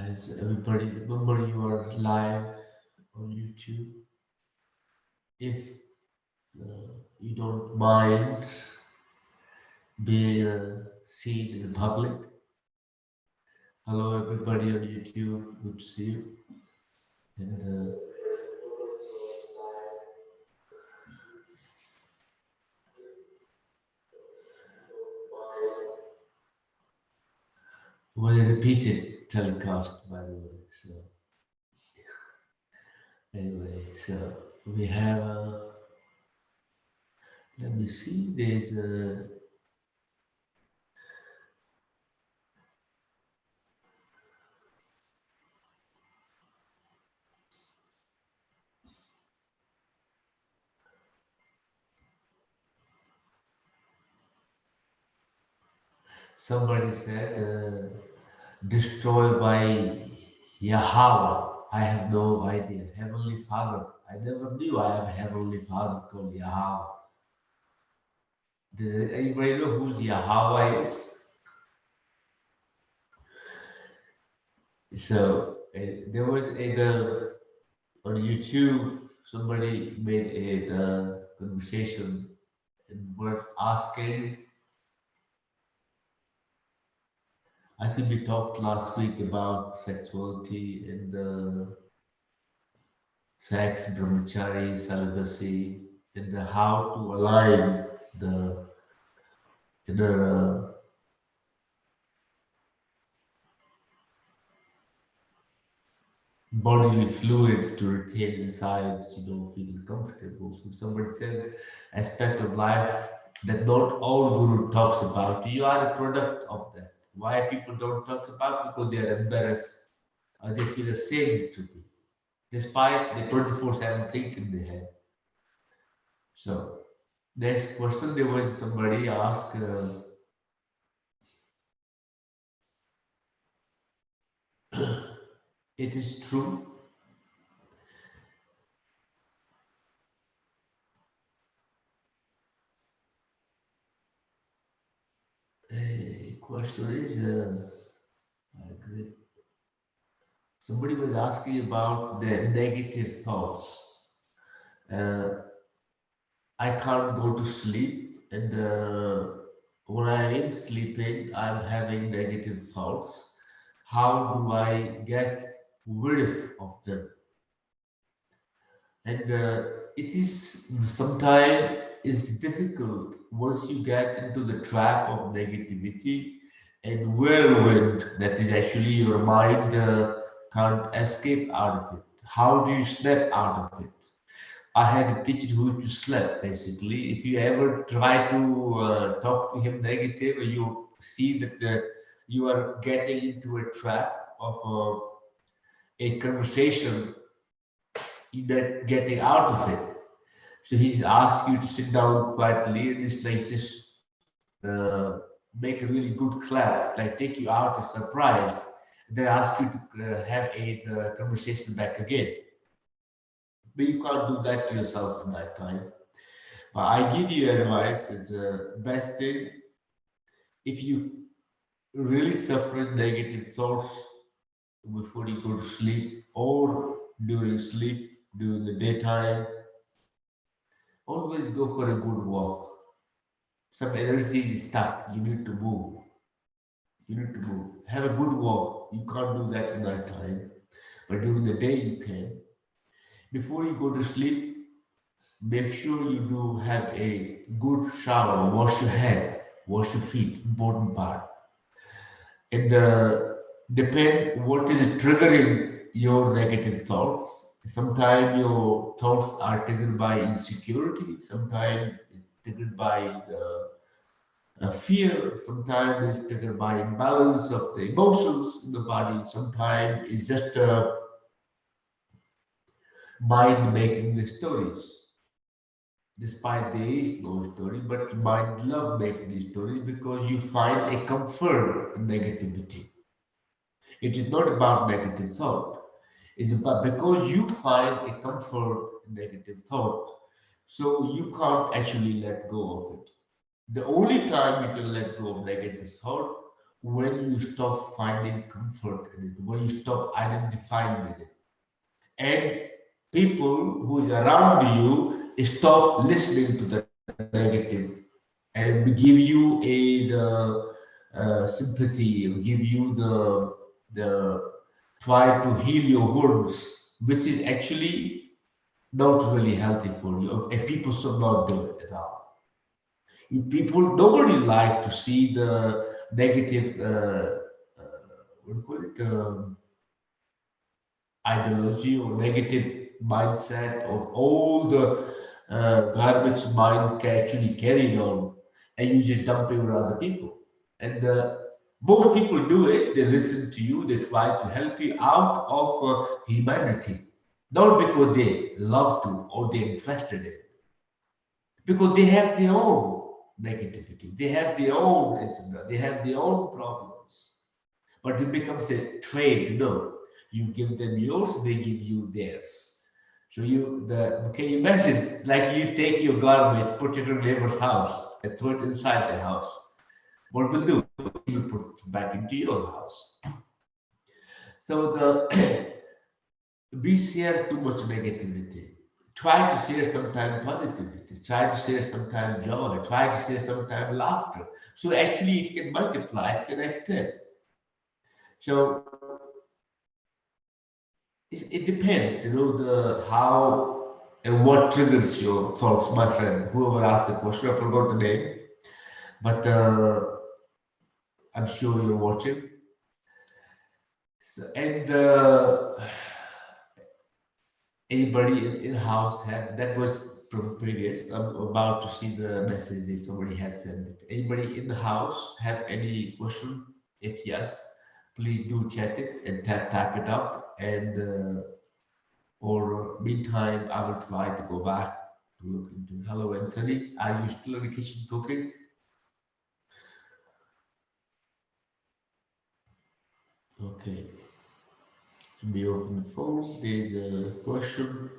As everybody, remember you are live on YouTube. If you don't mind being seen in public, hello everybody on YouTube, good to see you. And was a repeated telecast, by the way. So anyway, so we have. Let me see. There's a. Somebody said, destroyed by Yahweh. I have no idea. Heavenly Father. I never knew I have a Heavenly Father called Yahweh. Does anybody know who Yahweh is? So there was on YouTube, somebody made a conversation and was asking. I think we talked last week about sexuality and sex, brahmachari, celibacy, and how to align the inner bodily fluid to retain inside, feeling comfortable. So somebody said, aspect of life that not all guru talks about. You are a product of that. Why people don't talk about? Because they are embarrassed or they feel ashamed to be, despite the 24/7 thinking they have. So next question, there was somebody asked, it is true. A question is, I agree. Somebody was asking about the negative thoughts. I can't go to sleep, and when I am sleeping, I'm having negative thoughts. How do I get rid of them? And it is sometimes is difficult once you get into the trap of negativity and whirlwind that is actually your mind can't escape out of it. How do you snap out of it? I had a teacher who used to slap basically. If you ever try to talk to him negative, you see that you are getting into a trap of a conversation, you're not getting out of it. So he's asked you to sit down quietly and it's like just uh, make a really good clap, like take you out a surprise, then ask you to have the conversation back again. But you can't do that to yourself in that time. But I give you advice, it's the best thing. If you really suffer negative thoughts before you go to sleep or during sleep, during the daytime, always go for a good walk. Some energy is stuck, you need to move. You need to move. Have a good walk. You can't do that in night time, but during the day you can. Before you go to sleep, make sure you do have a good shower. Wash your head, wash your feet. Important part. And depend what is triggering your negative thoughts. Sometimes your thoughts are triggered by insecurity. Sometimes triggered by the fear, sometimes it's triggered by imbalance of the emotions in the body, sometimes it's just mind making the stories. Despite there is no story, but mind love making the story because you find a comfort in negativity. It is not about negative thought. It's about because you find a comfort in negative thought, so you can't actually let go of it. The only time you can let go of negative thought when you stop finding comfort in it, when you stop identifying with it. And people who is around you stop listening to the negative and we give you the sympathy, give you the try to heal your wounds, which is actually not really healthy for you. And people should not do it at all. People, nobody like to see the negative, what do you call it, ideology or negative mindset or all the garbage mind actually carried on, and you just dump it on other people. And most people do it. They listen to you. They try to help you out of humanity, not because they love to or they're interested in, because they have their own negativity. They have their own insomnia. They have their own problems. But it becomes a trade, you know. You give them yours, they give you theirs. So can you imagine, like you take your garbage, put it in your neighbor's house, and throw it inside the house. What will do? You will put it back into your house. So we share too much negativity. Try to share sometimes positivity. Try to share sometimes joy. Try to share sometimes laughter. So actually, it can multiply. It can extend. So it depends, you know, the how and what triggers your thoughts, my friend. Whoever asked the question, I forgot the name, but I'm sure you're watching. So, and anybody in house have that was from previous. I'm about to see the message if somebody has sent it. Anybody in the house have any question? If yes, please do chat it and type it up and. Or meantime, I will try to go back to look into. Hello, Anthony. Are you still in the kitchen cooking? Okay. Let me open the phone. There's a question.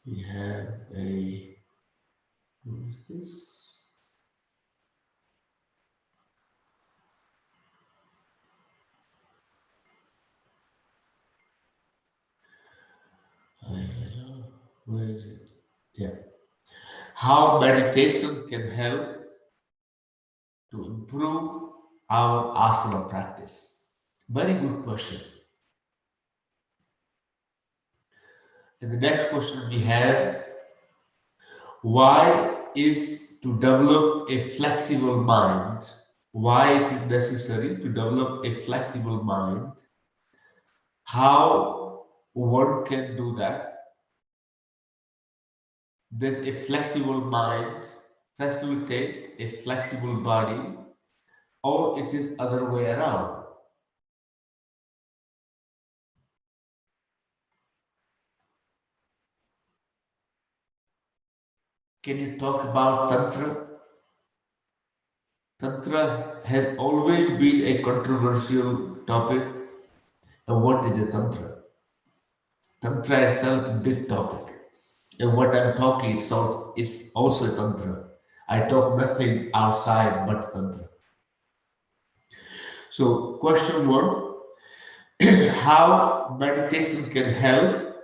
We have a. Who is this? Where is it? Yeah. How meditation can help to improve our asana practice? Very good question. And the next question we have, why is to develop a flexible mind, why it is necessary to develop a flexible mind, how one can do that? Does a flexible mind facilitate a flexible body, or it is other way around? Can you talk about Tantra? Tantra has always been a controversial topic. And what is a Tantra? Tantra itself is a big topic. And what I'm talking, it's also Tantra. I talk nothing outside but Tantra. So, question one, how meditation can help,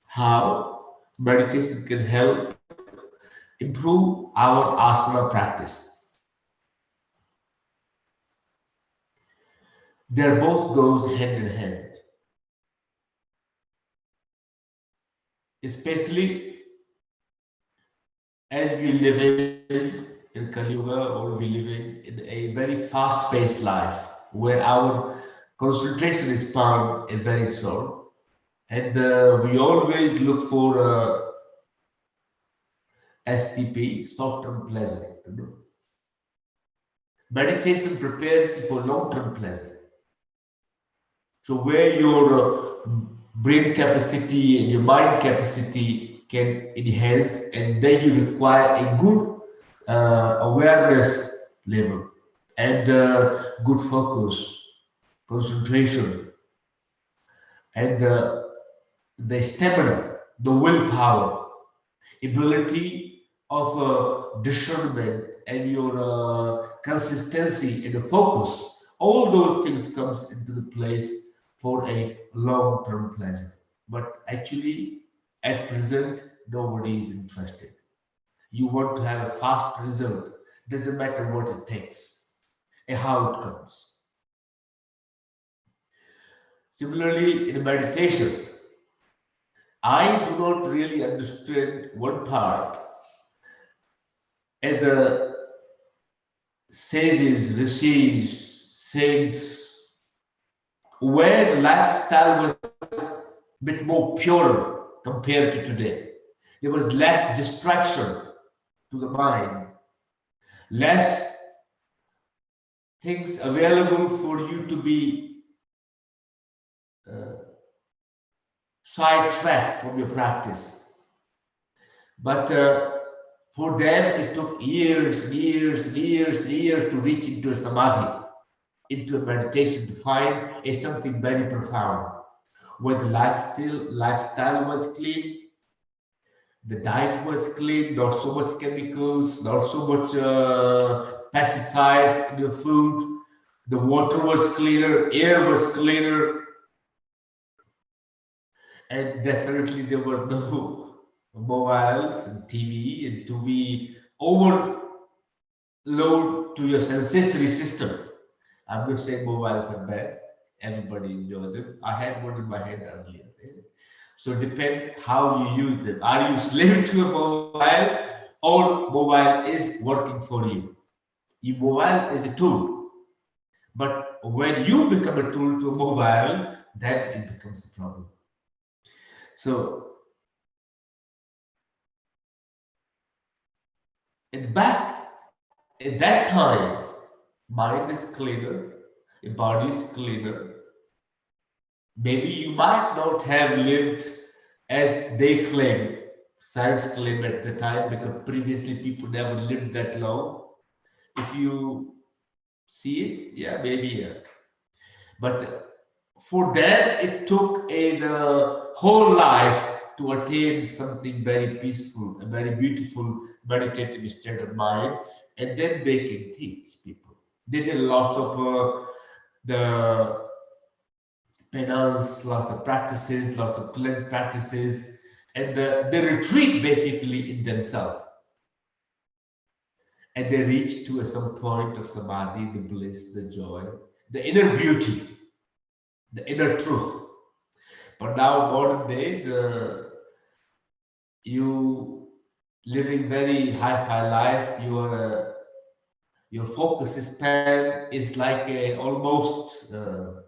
how meditation can help improve our asana practice. They both goes hand in hand. Especially as we live in Kali Yuga, or we living in a very fast-paced life where our concentration is found in very short, and we always look for STP, short-term pleasure. You know? Meditation prepares you for long-term pleasure. So where your brain capacity and your mind capacity can enhance, and then you require a good awareness level and good focus, concentration, and the stamina. the willpower, ability of discernment, and your consistency and the focus. All those things comes into the place for a long-term pleasure. But actually, at present, nobody is interested. You want to have a fast result. Doesn't matter what it takes and how it comes. Similarly, in meditation, I do not really understand one part. And the sages, rishis, saints, where the lifestyle was a bit more pure compared to today. There was less distraction to the mind, less things available for you to be sidetracked from your practice. But for them, it took years, years, years, years to reach into a samadhi, into a meditation, to find a something very profound, where the lifestyle was clean, the diet was clean, not so much chemicals, not so much pesticides in the food, the water was cleaner, air was cleaner, and definitely there were no mobiles and TV and to be overload to your sensory system. I'm not saying mobiles are bad. Everybody enjoy them. I had one in my hand earlier. So depend how you use them. Are you slave to a mobile or mobile is working for you? Your mobile is a tool. But when you become a tool to a mobile, then it becomes a problem. So and back at that time, mind is cleaner, your body is cleaner. Maybe you might not have lived as they claim, science claim at the time, because previously people never lived that long. If you see it, yeah, maybe, yeah. But for them, it took the whole life to attain something very peaceful, a very beautiful meditative state of mind, and then they can teach people. They did lots of the penance, lots of practices, lots of cleanse practices, and the retreat basically in themselves. And they reach to some point of samadhi, the bliss, the joy, the inner beauty, the inner truth. But now, modern days, you living very high-fi life, your focus span is like almost to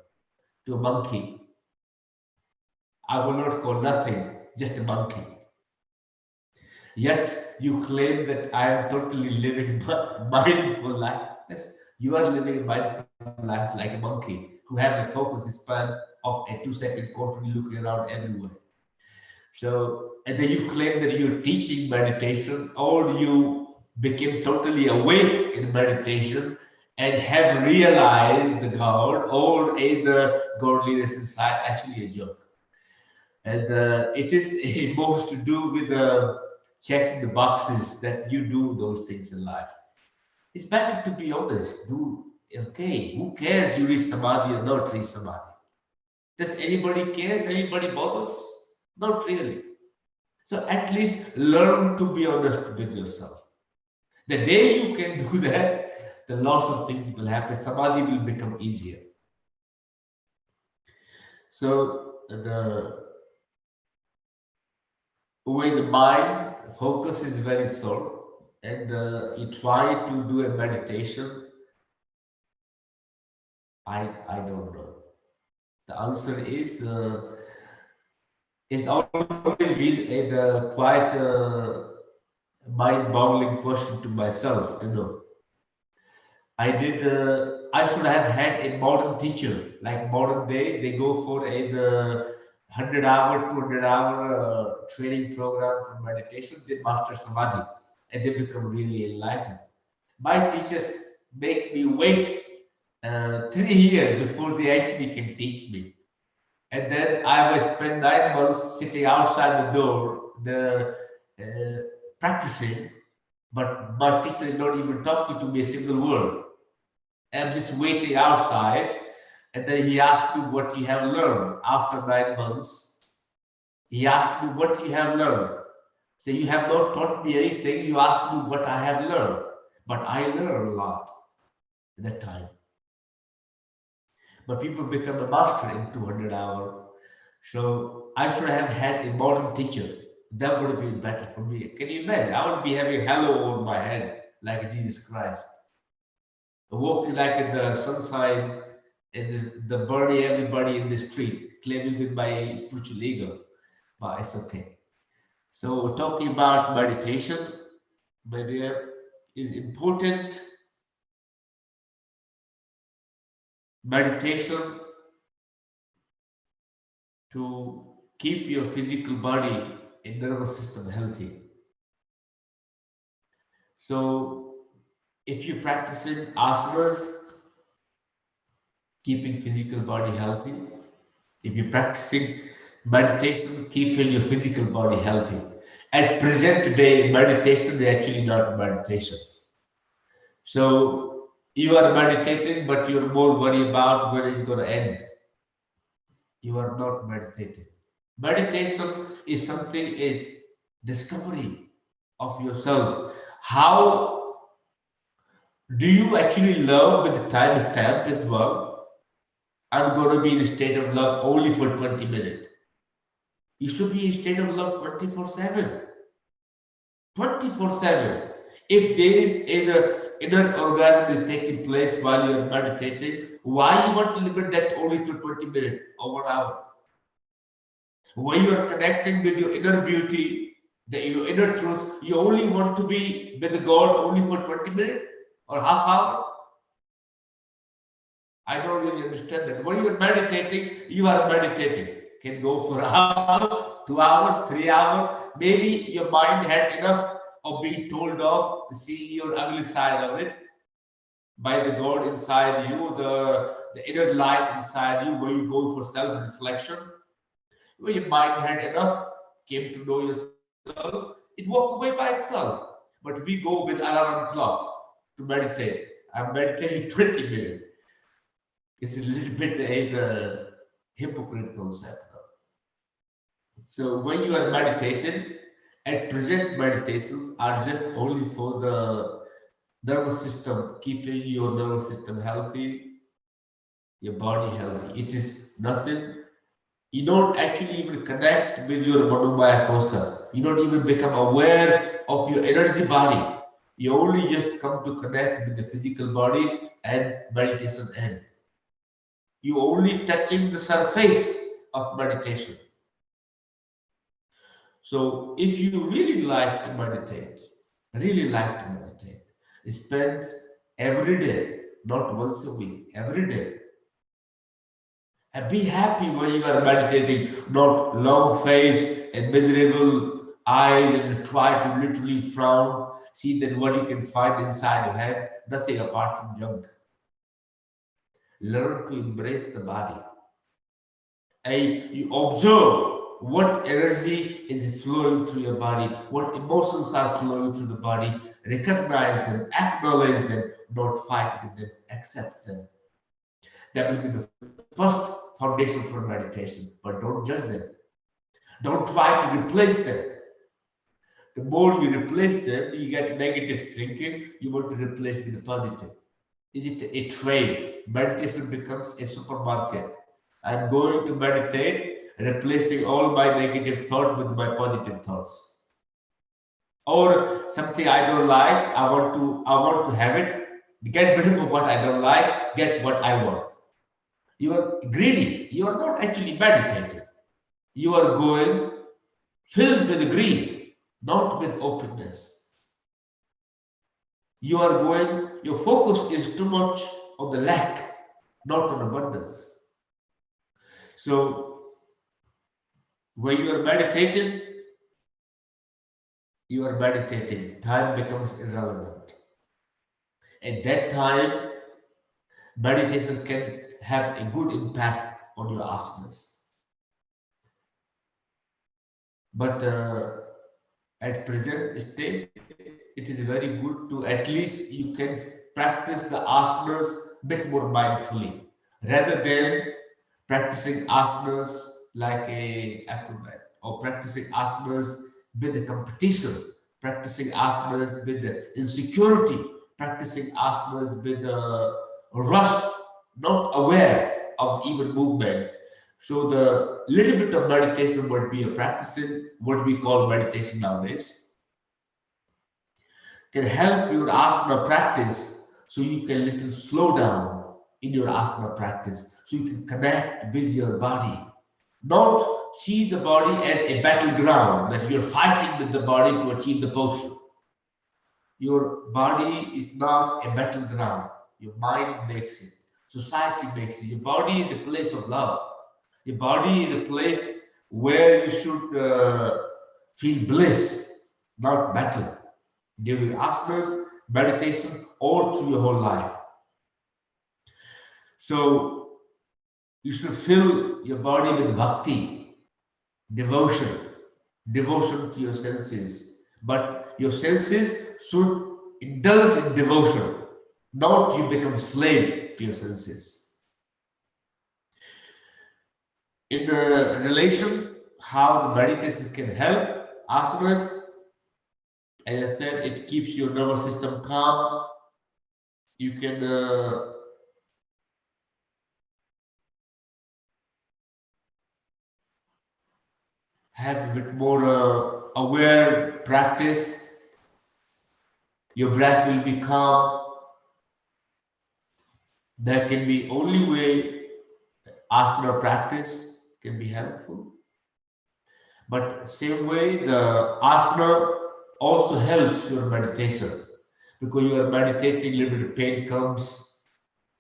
a monkey. I will not call nothing, just a monkey. Yet you claim that I am totally living mindful life. Yes, you are living a mindful life like a monkey who have a focus span of a 2-second constantly looking around everywhere. So, and then you claim that you're teaching meditation, or you became totally awake in meditation and have realized the God or the godliness inside. Actually, a joke. And it is most to do with checking the boxes that you do those things in life. It's better to be honest. Okay, who cares you reach samadhi or not reach samadhi? Does anybody cares? Anybody bothers? Not really. So at least learn to be honest with yourself. The day you can do that, the lots of things will happen. Samadhi will become easier. So the way the mind focus is very short, and you try to do a meditation. I don't know. The answer is always been a quite mind-boggling question to myself. I should have had a modern teacher. Like modern days, they go for the 100-hour, 200-hour training program for meditation. They master samadhi and they become really enlightened. My teachers make me wait 3 years before they actually can teach me. And then I will spend 9 months sitting outside the door, practicing, but my teacher is not even talking to me a single word. I'm just waiting outside, and then he asked me what you have learned after 9 months. He asked me what you have learned. So you have not taught me anything. You asked me what I have learned, but I learned a lot at that time. But people become a master in 200 hours. So I should have had a modern teacher. That would have been better for me. Can you imagine? I would be having halo over my head like Jesus Christ, walking like in the sunshine and the burning everybody in the street, claiming with my spiritual ego. But it's okay. So talking about meditation, my dear, is important. Meditation to keep your physical body and nervous system healthy. So if you're practicing asanas, keeping physical body healthy, if you're practicing meditation, keeping your physical body healthy. At present today, meditation is actually not meditation. So you are meditating, but you're more worried about when it's going to end. You are not meditating. Meditation is something, a discovery of yourself. How do you actually love with the time stamp as well? I'm going to be in a state of love only for 20 minutes. You should be in a state of love 24/7. 24/7. If there is inner orgasm is taking place while you're meditating, why you want to limit that only to 20 minutes or 1 hour? When you are connecting with your inner beauty, your inner truth, you only want to be with the God only for 20 minutes or half hour? I don't really understand that. When you're meditating, you are meditating. Can go for an hour, 2 hours, 3 hours. Maybe your mind had enough of being told off, seeing your ugly side of it by the God inside you, the inner light inside you, where you go for self-reflection. When your mind had enough, came to know yourself, it walked away by itself. But we go with alarm clock to meditate. I'm meditating 20 minutes. It's a little bit a hypocrite concept. So when you are meditating, at present meditations are just only for the nervous system, keeping your nervous system healthy, your body healthy. It is nothing. You don't actually even connect with your Manomaya kosa. You don't even become aware of your energy body. You only just come to connect with the physical body and meditation end. You only touching the surface of meditation. So if you really like to meditate, spend every day, not once a week, every day. And be happy when you are meditating, not long face and miserable eyes and try to literally frown, see that what you can find inside your head, nothing apart from junk. Learn to embrace the body. And you observe what energy is flowing through your body, what emotions are flowing through the body, recognize them, acknowledge them, not fight with them, accept them. That will be the first foundation for meditation. But don't judge them. Don't try to replace them. The more you replace them, you get negative thinking, you want to replace with the positive. Is it a trade? Meditation becomes a supermarket. I'm going to meditate, replacing all my negative thoughts with my positive thoughts. Or something I don't like, I want to have it. Get rid of what I don't like, get what I want. You are greedy. You are not actually meditating. You are going filled with greed, not with openness. You are going, your focus is too much on the lack, not on abundance. So when you are meditating, time becomes irrelevant. At that time, meditation can have a good impact on your asanas. But at present state, it is very good to at least you can practice the asanas a bit more mindfully rather than practicing asanas like a acrobat or practicing asanas with the competition, practicing asanas with the insecurity, practicing asanas with the rush, not aware of even movement. So the little bit of meditation what we are practicing, what we call meditation nowadays, can help your asana practice so you can little slow down in your asana practice so you can connect with your body. Not see the body as a battleground that you're fighting with the body to achieve the posture. Your body is not a battleground. Your mind makes it. Society makes it. Your body is a place of love. Your body is a place where you should feel bliss, not battle. During asanas, meditation, or through your whole life. So you should fill your body with bhakti, devotion, devotion to your senses. But your senses should indulge in devotion, not you become slave to your senses. In relation, how the meditation can help, asanas, as I said, it keeps your nervous system calm. You can have a bit more aware practice. Your breath will be calm. That can be only way asana practice can be helpful. But same way, the asana also helps your meditation because you are meditating, a little bit of pain comes,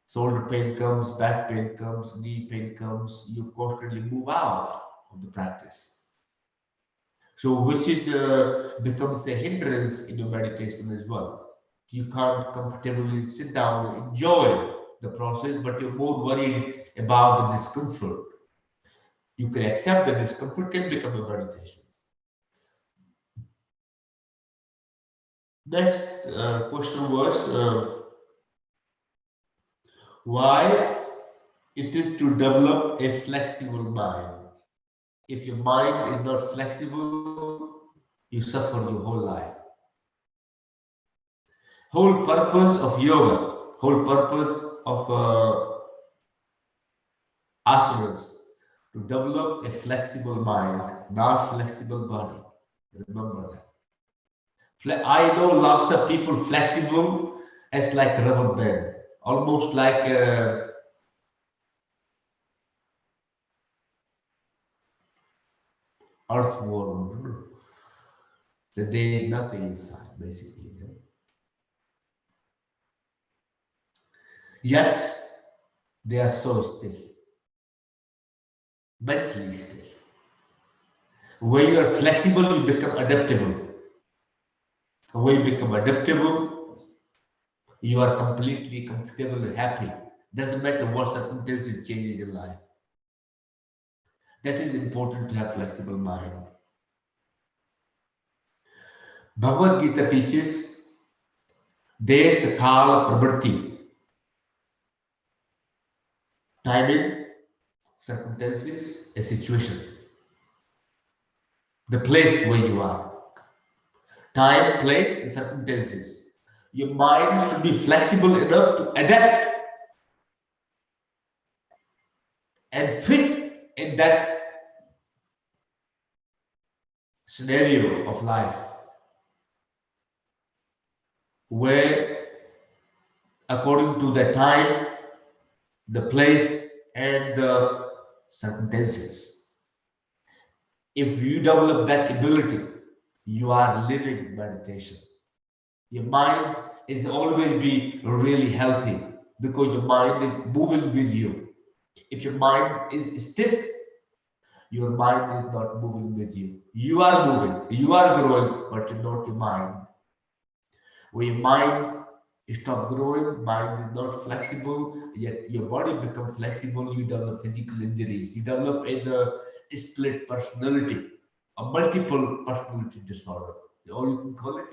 shoulder pain comes, back pain comes, knee pain comes. You constantly move out of the practice. So, which is becomes a hindrance in your meditation as well. You can't comfortably sit down and enjoy the process, but you're more worried about the discomfort. You can accept the discomfort can become a meditation. Next question was why it is to develop a flexible mind. If your mind is not flexible, you suffer your whole life. Whole purpose of yoga, whole purpose of asanas, to develop a flexible mind, not flexible body. Remember that. I know lots of people flexible as like a rubber band, almost like a earthworm. That there is nothing inside, basically. Yet they are so stiff, mentally stiff. When you are flexible, you become adaptable. When you become adaptable, you are completely comfortable and happy. Doesn't matter what circumstances changes in life. That is important to have flexible mind. Bhagavad Gita teaches Desh Kala Pravrti. Timing, circumstances, a situation. The place where you are. Time, place, and circumstances. Your mind should be flexible enough to adapt and fit in that scenario of life where according to the time, the place, and the circumstances. If you develop that ability, you are living meditation. Your mind is always be really healthy because your mind is moving with you. If your mind is stiff, your mind is not moving with you. You are moving, you are growing, but not your mind. When your mind stop growing, mind is not flexible, yet your body becomes flexible, you develop physical injuries, you develop a split personality a multiple personality disorder, or you can call it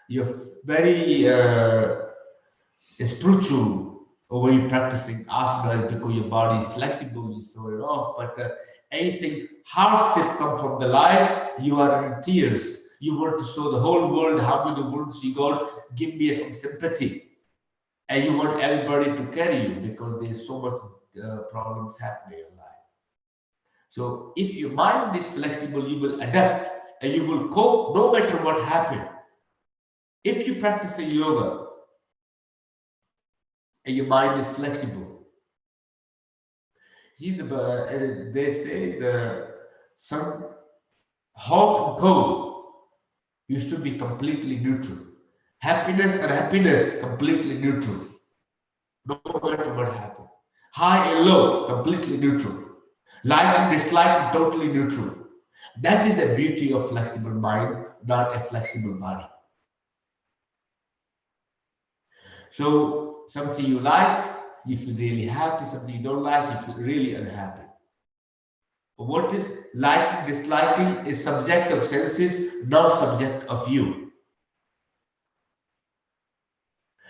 you're very spiritual when you're practicing asanas because your body is flexible, you throw it off. But anything hardship come from the life, you are in tears. You want to show the whole world how many words you got. Give me some sympathy, and you want everybody to carry you because there's so much problems happening in life. So if your mind is flexible, you will adapt and you will cope no matter what happens. If you practice yoga and your mind is flexible, they say the sun, hot and cold used to be completely neutral. Happiness and happiness completely neutral, no matter what happens. High and low completely neutral. Like and dislike totally neutral. That is the beauty of flexible mind, not a flexible body. So something you like, you feel really happy. Something you don't like, you feel really unhappy. But what is liking, disliking is subject of senses, not subject of you.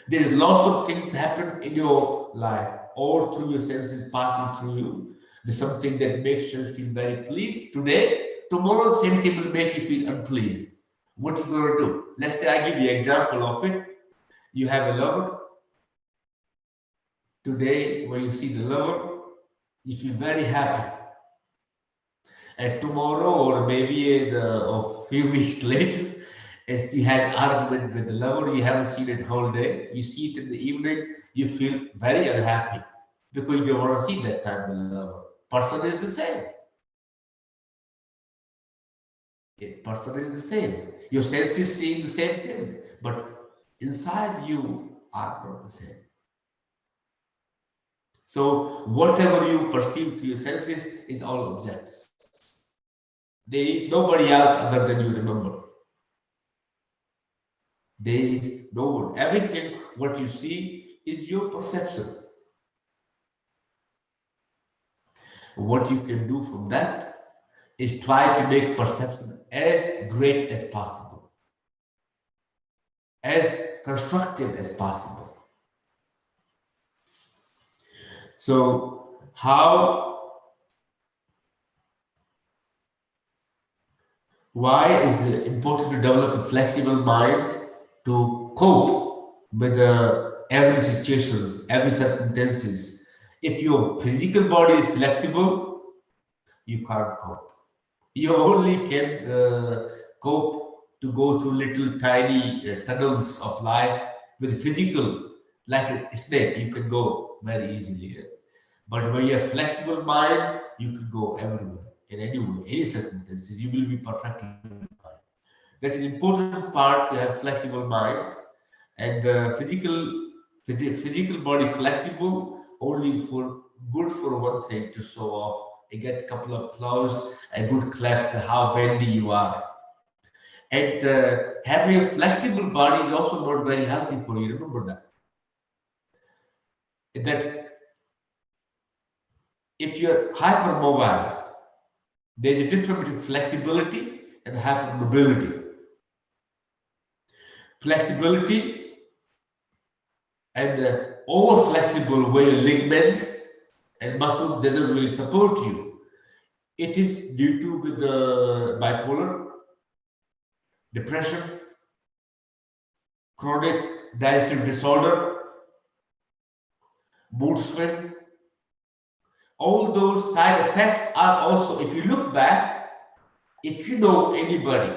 There is lots of things happen in your life, or through your senses passing through you. There's something that makes you feel very pleased today. Tomorrow, same thing will make you feel unpleased. What are you going to do? Let's say I give you an example of it. You have a lover. Today, when you see the lover, you feel very happy. And tomorrow, or maybe a few weeks later, as you had an argument with the lover, you haven't seen it whole day. You see it in the evening, you feel very unhappy because you don't want to see that time the lover. Person is the same. Person is the same. Your senses see the same thing, but inside you are not the same. So whatever you perceive through your senses is all objects. There is nobody else other than you, remember. There is no one. Everything what you see is your perception. What you can do from that is try to make perception as great as possible, as constructive as possible. So why is it important to develop a flexible mind to cope with every situations, every circumstances? If your physical body is flexible, you can't cope. You only can cope to go through little tiny tunnels of life with physical, like a snake, you can go very easily. But when you have flexible mind, you can go everywhere, in any way, any circumstances, you will be perfectly fine. That is important part to have flexible mind, and physical body flexible only for good for one thing, to show off and get a couple of applause and good claps to how bendy you are. And having a flexible body is also not very healthy for you. Remember that. That if you're hypermobile, there's a difference between flexibility and hypermobility. Flexibility and over flexible where your ligaments and muscles doesn't really support you. It is due to with the bipolar, depression, chronic digestive disorder, mood swing. All those side effects are also, if you look back, if you know anybody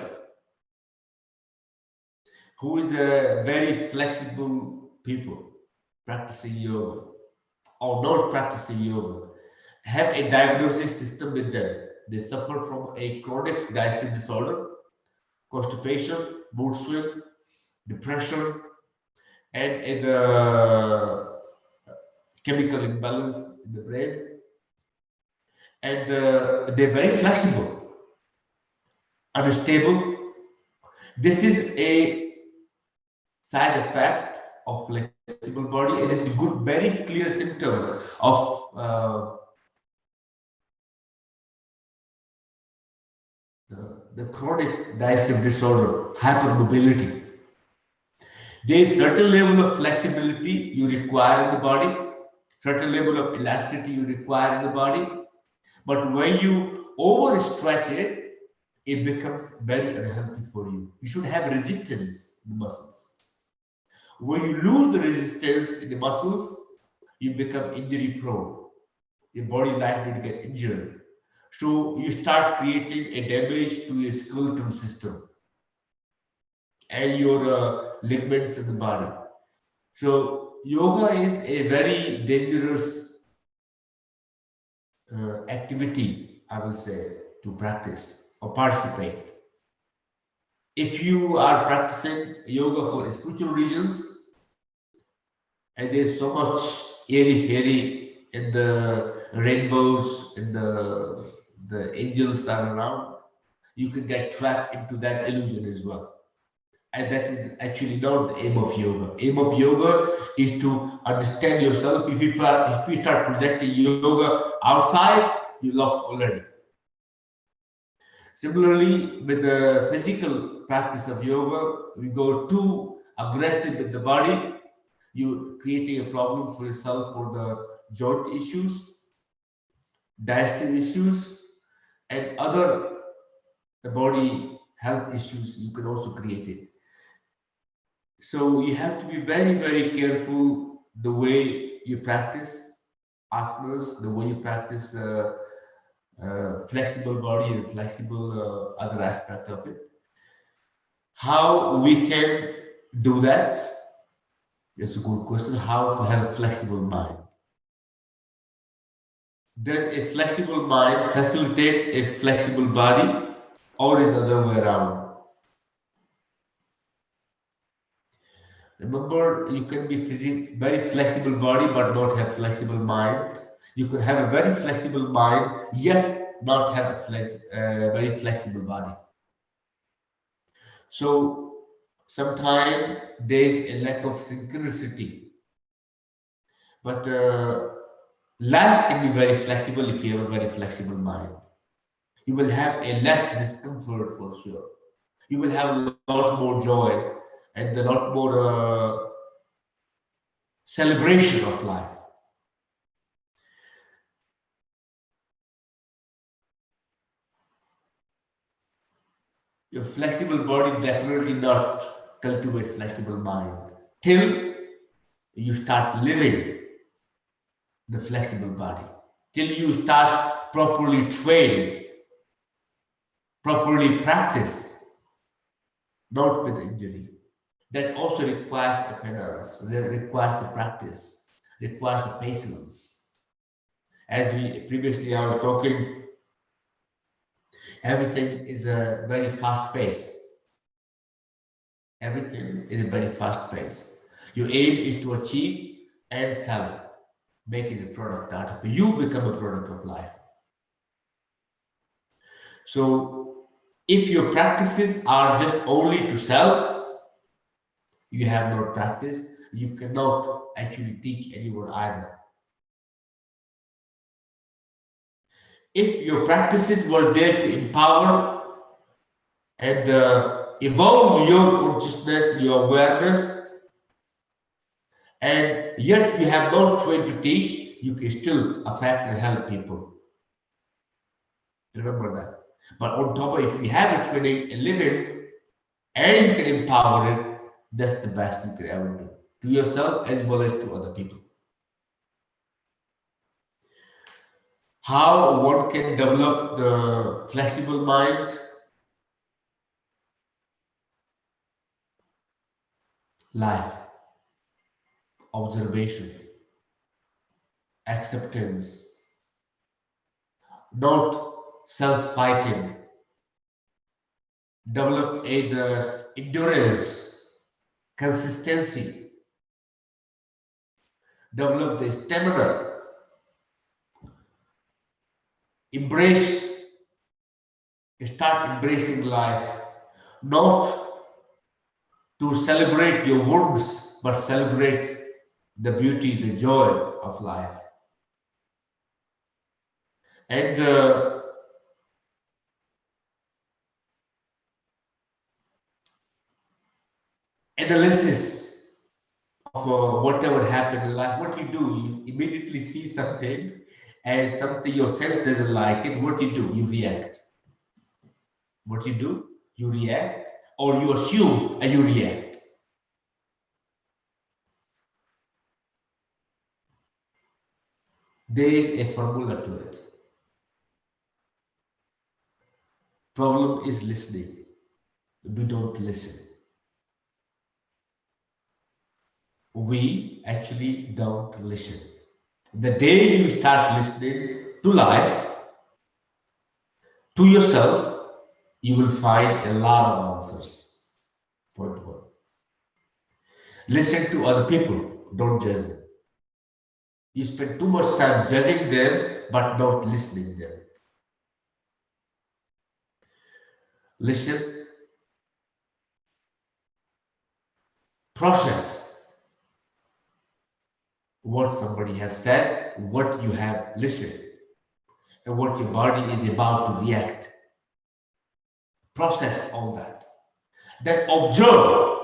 who is a very flexible people practicing yoga or not practicing yoga, have a diagnosis system with them. They suffer from a chronic digestive disorder, constipation, mood swing, depression, and chemical imbalance in the brain. And they're very flexible, unstable. This is a side effect of flexible body. It is a good, very clear symptom of the chronic digestive disorder, hypermobility. There is certain level of flexibility you require in the body, certain level of elasticity you require in the body. But when you overstretch it, it becomes very unhealthy for you. You should have resistance in the muscles. When you lose the resistance in the muscles, you become injury prone. Your body likely to get injured. So you start creating a damage to your skeletal system and your ligaments in the body. So yoga is a very dangerous activity, I will say, to practice or participate. If you are practicing yoga for spiritual reasons, and there's so much airy fairy in the rainbows and the angels are around, you can get trapped into that illusion as well. And that is actually not the aim of yoga. Aim of yoga is to understand yourself. If you start projecting yoga outside, you lost already. Similarly, with the physical practice of yoga, we go too aggressive with the body, you creating a problem for yourself for the joint issues, digestive issues, and other the body health issues you can also create it. So you have to be very, very careful the way you practice asanas, the way you practice flexible body and flexible other aspect of it. How we can do that? That's a good question. How to have a flexible mind? Does a flexible mind facilitate a flexible body, or is the other way around? Remember, you can be very flexible body but not have flexible mind. You could have a very flexible mind yet not have a very flexible body. So sometimes there is a lack of synchronicity. But life can be very flexible if you have a very flexible mind. You will have a less discomfort for sure. You will have a lot more joy and a lot more celebration of life. Your flexible body definitely not cultivate flexible mind till you start living the flexible body, till you start properly train, properly practice, not with injury. That also requires the penance, that requires the practice, requires the patience. As we previously I was talking, everything is a very fast pace. Everything is a very fast pace. Your aim is to achieve and sell, making a product out of it. You become a product of life. So if your practices are just only to sell, you have not practiced, you cannot actually teach anyone either. If your practices were there to empower and evolve your consciousness, your awareness, and yet you have no trained to teach, you can still affect and help people. Remember that. But on top of it, if you have a training and living and you can empower it, that's the best you can ever do to yourself as well as to other people. How one can develop the flexible mind? Life, observation, acceptance, not self-fighting. Develop the endurance, consistency, develop the stamina, embrace, start embracing life, not to celebrate your wounds, but celebrate the beauty, the joy of life. And analysis of whatever happened in life. What you do, you immediately see something and something your sense doesn't like it. What you do, you react. What you do, you react, or you assume and you react. There is a formula to it. Problem is listening. We don't listen. We actually don't listen. The day you start listening to life, to yourself, you will find a lot of answers. Point one. Listen to other people, don't judge them. You spend too much time judging them, but not listening them. Listen, process what somebody has said, what you have listened, and what your body is about to react. Process all that. Then observe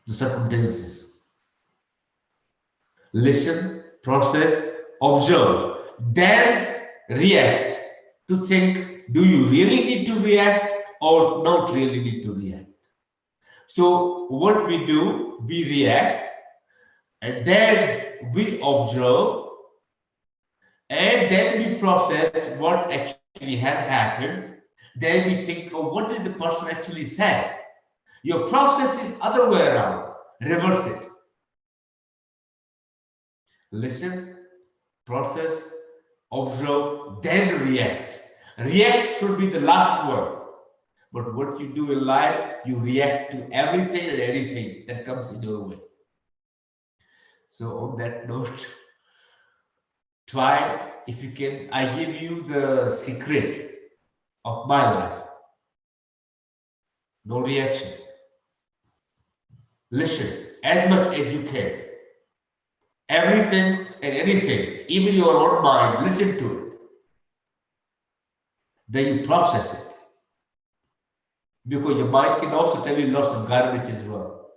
the circumstances. Listen, process, observe, then react. To think, do you really need to react or not really need to react? So what we do, we react, and then we observe, and then we process what actually had happened. Then we think, oh, what did the person actually say? Your process is other way around. Reverse it. Listen, process, observe, then react. React should be the last word. But what you do in life, you react to everything and anything that comes in your way. So on that note, try, if you can, I give you the secret of my life. No reaction. Listen as much as you can. Everything and anything, even your own mind, listen to it. Then you process it. Because your mind can also tell you lots of garbage as well.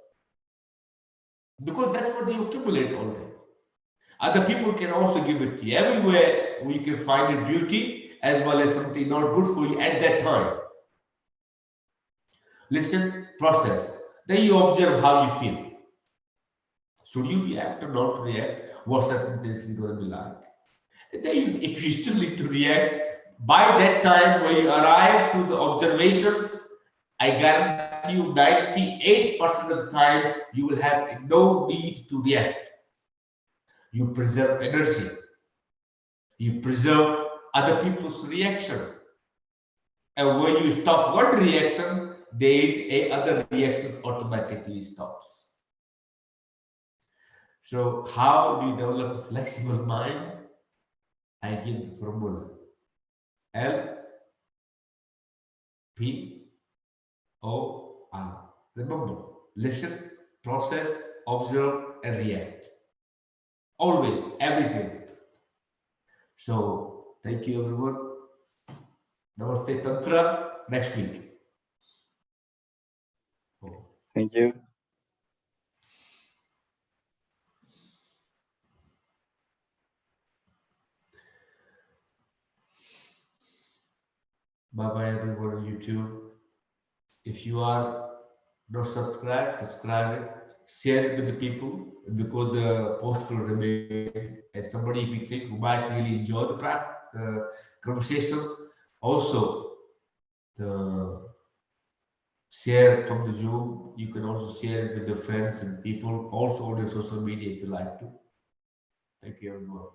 Because that's what you accumulate all day. Other people can also give it to you. Everywhere we can find a beauty as well as something not good for you at that time. Listen, process. Then you observe how you feel. Should you react or not react? What circumstances is going to be like? And then you, if you still need to react, by that time when you arrive to the observation, I guarantee you 98% of the time you will have no need to react. You preserve energy. You preserve other people's reaction. And when you stop one reaction, there is a other reaction automatically stops. So how do you develop a flexible mind? I give the formula. L P O R. Remember, listen, process, observe, and react. Always, everything. So thank you everyone. Namaste Tantra. Next week. Thank you. Bye-bye everyone on YouTube. If you are not subscribed, subscribe it. Share it with the people because the post will remain. As somebody if you think who might really enjoy the conversation, also the share from the Zoom. You can also share it with the friends and people, also on your social media if you like to. Thank you everyone.